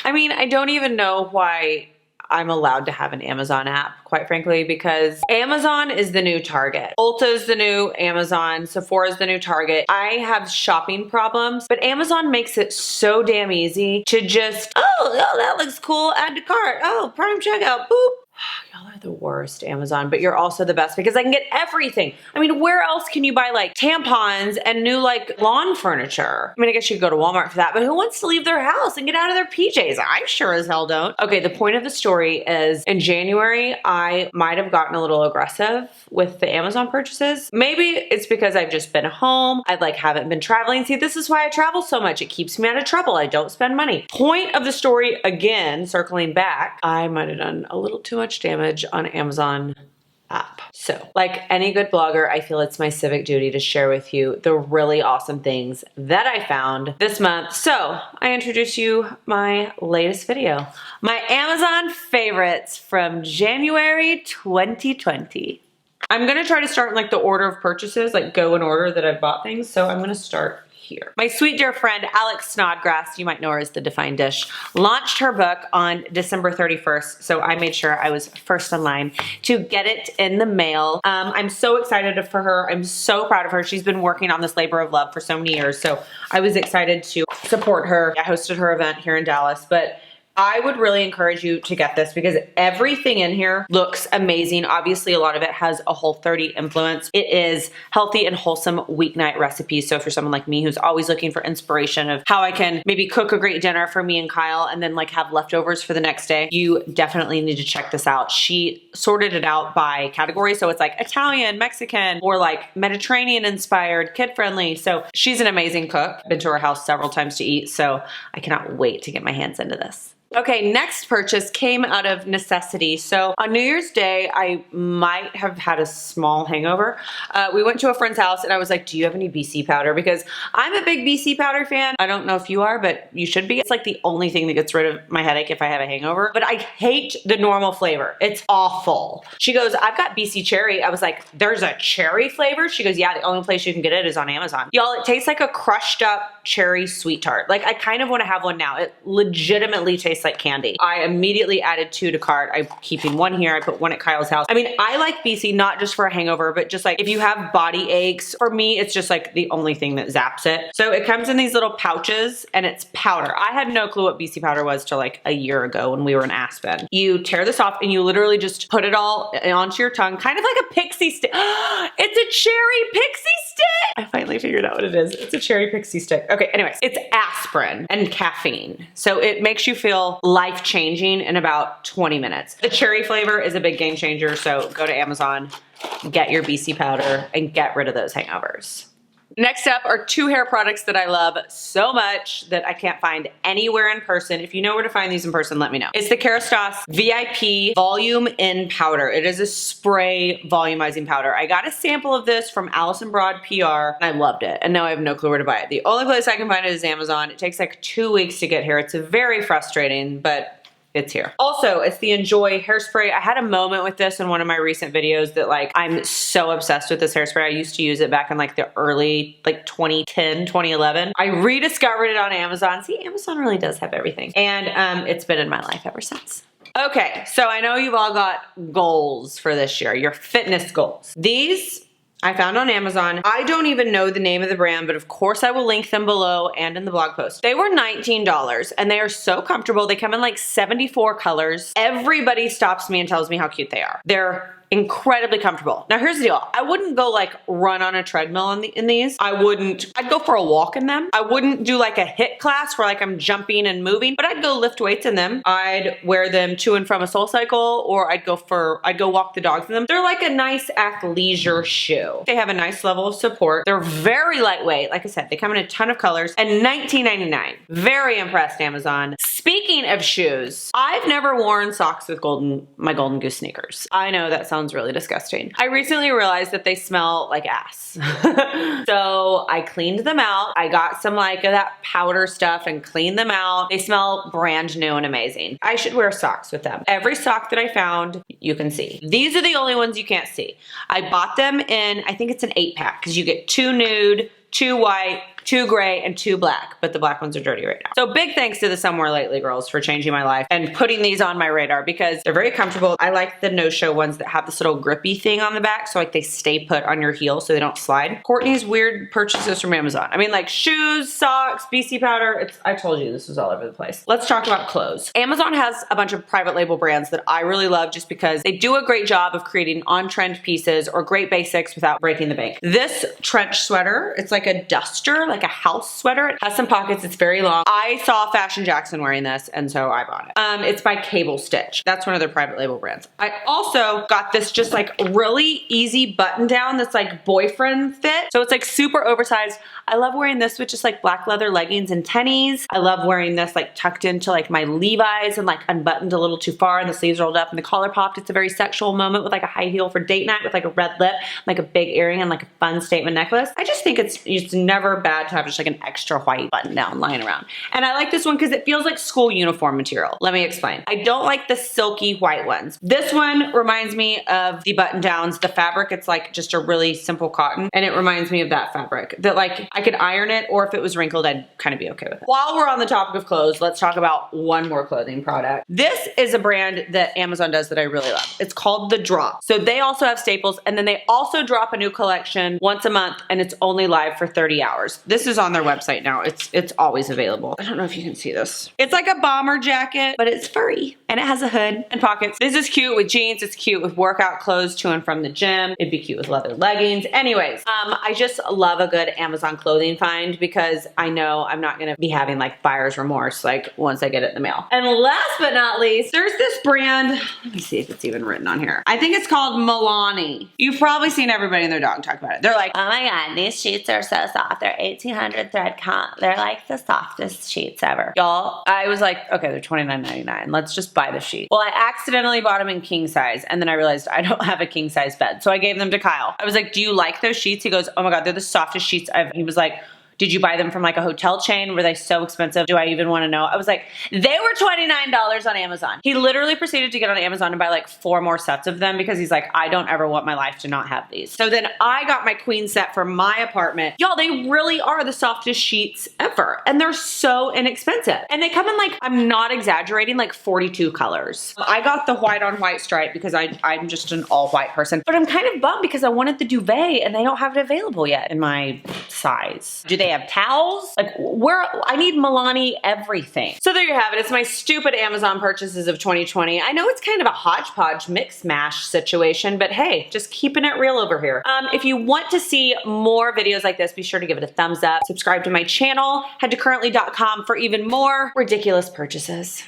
I mean, I don't even know why I'm allowed to have an Amazon app, quite frankly, because Amazon is the new Target. Ulta's the new Amazon. Sephora's the new Target. I have shopping problems, but Amazon makes it so damn easy to just, oh, that looks cool, add to cart. Oh, Prime checkout, boop. Y'all are the worst, Amazon, but you're also the best because I can get everything. I mean, where else can you buy like tampons and new like lawn furniture? I mean, I guess you could go to Walmart for that, but who wants to leave their house and get out of their PJs? I sure as hell don't. Okay, the point of the story is in January, I might have gotten a little aggressive with the Amazon purchases. Maybe it's because I've just been home. I like haven't been traveling. See, this is why I travel so much. It keeps me out of trouble. I don't spend money. Point of the story again, circling back, I might have done a little too much damage on Amazon app. So like any good blogger, I feel it's my civic duty to share with you the really awesome things that I found this month. So I introduce you my latest video, my Amazon favorites from January 2020. I'm gonna try to start in like the order of purchases, like go in order that I've bought things. So I'm gonna start here. My sweet dear friend, Alex Snodgrass, you might know her as The Defined Dish, launched her book on December 31st. So I made sure I was first in line to get it in the mail. I'm so excited for her. I'm so proud of her. She's been working on this labor of love for so many years. So I was excited to support her. I hosted her event here in Dallas, but I would really encourage you to get this because everything in here looks amazing. Obviously, a lot of it has a Whole30 influence. It is healthy and wholesome weeknight recipes. So if you're someone like me who's always looking for inspiration of how I can maybe cook a great dinner for me and Kyle and then like have leftovers for the next day, you definitely need to check this out. She sorted it out by category. So it's like Italian, Mexican, or like Mediterranean inspired, kid friendly. So she's an amazing cook. Been to her house several times to eat. So I cannot wait to get my hands into this. Okay, next purchase came out of necessity. So on New Year's Day, I might have had a small hangover. We went to a friend's house and I was like, do you have any BC powder? Because I'm a big BC powder fan. I don't know if you are, but you should be. It's like the only thing that gets rid of my headache if I have a hangover. But I hate the normal flavor. It's awful. She goes, I've got BC cherry. I was like, there's a cherry flavor? She goes, yeah, the only place you can get it is on Amazon. Y'all, it tastes like a crushed up cherry sweet tart. Like I kind of want to have one now. It legitimately tastes like candy. I immediately added 2 to cart. I'm keeping 1 here. I put 1 at Kyle's house. I mean, I like BC not just for a hangover, but just like if you have body aches, for me, it's just like the only thing that zaps it. So it comes in these little pouches and it's powder. I had no clue what BC powder was till like a year ago when we were in Aspen. You tear this off and you literally just put it all onto your tongue, kind of like a pixie stick. It's a cherry pixie stick. I finally figured out what it is. It's a cherry pixie stick. Okay, anyways, it's aspirin and caffeine. So it makes you feel life-changing in about 20 minutes. The cherry flavor is a big game changer, so go to Amazon, get your BC powder, and get rid of those hangovers. Next up are 2 hair products that I love so much that I can't find anywhere in person. If you know where to find these in person, let me know. It's the Kerastase VIP Volume in Powder. It is a spray volumizing powder. I got a sample of this from Allison Broad PR and I loved it. And now I have no clue where to buy it. The only place I can find it is Amazon. It takes like 2 weeks to get here. It's very frustrating, but it's here. Also, it's the Enjoy hairspray. I had a moment with this in one of my recent videos that like, I'm so obsessed with this hairspray. I used to use it back in like the early, like 2010, 2011. I rediscovered it on Amazon. See, Amazon really does have everything. And it's been in my life ever since. Okay, so I know you've all got goals for this year, your fitness goals. These I found on Amazon. I don't even know the name of the brand, but of course I will link them below and in the blog post. They were $19 and they are so comfortable. They come in like 74 colors. Everybody stops me and tells me how cute they are. They're incredibly comfortable. Now here's the deal. I wouldn't go like run on a treadmill in these. I'd go for a walk in them. I wouldn't do like a HIIT class where like I'm jumping and moving, but I'd go lift weights in them. I'd wear them to and from a SoulCycle, or I'd go walk the dogs in them. They're like a nice athleisure shoe. They have a nice level of support. They're very lightweight. Like I said, they come in a ton of colors and $19.99. Very impressed, Amazon. Speaking of shoes, I've never worn socks with my Golden Goose sneakers. I know that sounds really disgusting. I recently realized that they smell like ass. So I cleaned them out. I got some like that powder stuff and cleaned them out. They smell brand new and amazing. I should wear socks with them. Every sock that I found, you can see. These are the only ones you can't see. I bought them in, I think it's an 8-pack because you get 2 nude, 2 white, 2 gray, and 2 black, but the black ones are dirty right now. So big thanks to the Somewhere Lately girls for changing my life and putting these on my radar because they're very comfortable. I like the no-show ones that have this little grippy thing on the back so like they stay put on your heel so they don't slide. Courtney's weird purchases from Amazon. I mean like shoes, socks, BC powder. I told you this was all over the place. Let's talk about clothes. Amazon has a bunch of private label brands that I really love just because they do a great job of creating on-trend pieces or great basics without breaking the bank. This trench sweater, it's like a duster, like a house sweater. It has some pockets, it's very long. I saw Fashion Jackson wearing this and so I bought it. It's by Cable Stitch. That's one of their private label brands. I also got this just like really easy button down that's like boyfriend fit. So it's like super oversized. I love wearing this with just like black leather leggings and tennies. I love wearing this like tucked into like my Levi's and like unbuttoned a little too far and the sleeves rolled up and the collar popped. It's a very sexual moment with like a high heel for date night with like a red lip, like a big earring and like a fun statement necklace. I just think it's never bad to have just like an extra white button down lying around. And I like this one because it feels like school uniform material. Let me explain. I don't like the silky white ones. This one reminds me of the button downs. The fabric, it's like just a really simple cotton and it reminds me of that fabric that like I could iron it or if it was wrinkled, I'd kind of be okay with it. While we're on the topic of clothes, let's talk about one more clothing product. This is a brand that Amazon does that I really love. It's called The Drop. So they also have staples and then they also drop a new collection once a month and it's only live for 30 hours. This is on their website now. It's always available. I don't know if you can see this. It's like a bomber jacket, but it's furry and it has a hood and pockets. This is cute with jeans. It's cute with workout clothes to and from the gym. It'd be cute with leather leggings. Anyways, I just love a good Amazon clothing find because I know I'm not gonna be having like buyer's remorse like once I get it in the mail. And last but not least, there's this brand. Let me see if it's even written on here. I think it's called Milani. You've probably seen everybody and their dog talk about it. They're like, oh my God, these sheets are so soft. They're 1800 thread count. They're like the softest sheets ever. Y'all, I was like, okay, they're $29.99. Let's just buy the sheet. Well, I accidentally bought them in king size and then I realized I don't have a king size bed. So I gave them to Kyle. I was like, do you like those sheets? He goes, oh my God, they're the softest sheets I've, he was like, did you buy them from like a hotel chain? Were they so expensive? Do I even want to know? I was like, they were $29 on Amazon. He literally proceeded to get on Amazon and buy like 4 more sets of them because he's like, I don't ever want my life to not have these. So then I got my queen set for my apartment. Y'all, they really are the softest sheets ever. And they're so inexpensive. And they come in like, I'm not exaggerating, like 42 colors. I got the white on white stripe because I'm just an all white person. But I'm kind of bummed because I wanted the duvet and they don't have it available yet in my size. Do they have towels? Like I need Milani everything. So there you have it. It's my stupid Amazon purchases of 2020. I know it's kind of a hodgepodge mix mash situation, but hey, just keeping it real over here. If you want to see more videos like this, be sure to give it a thumbs up. Subscribe to my channel. Head to currently.com for even more ridiculous purchases.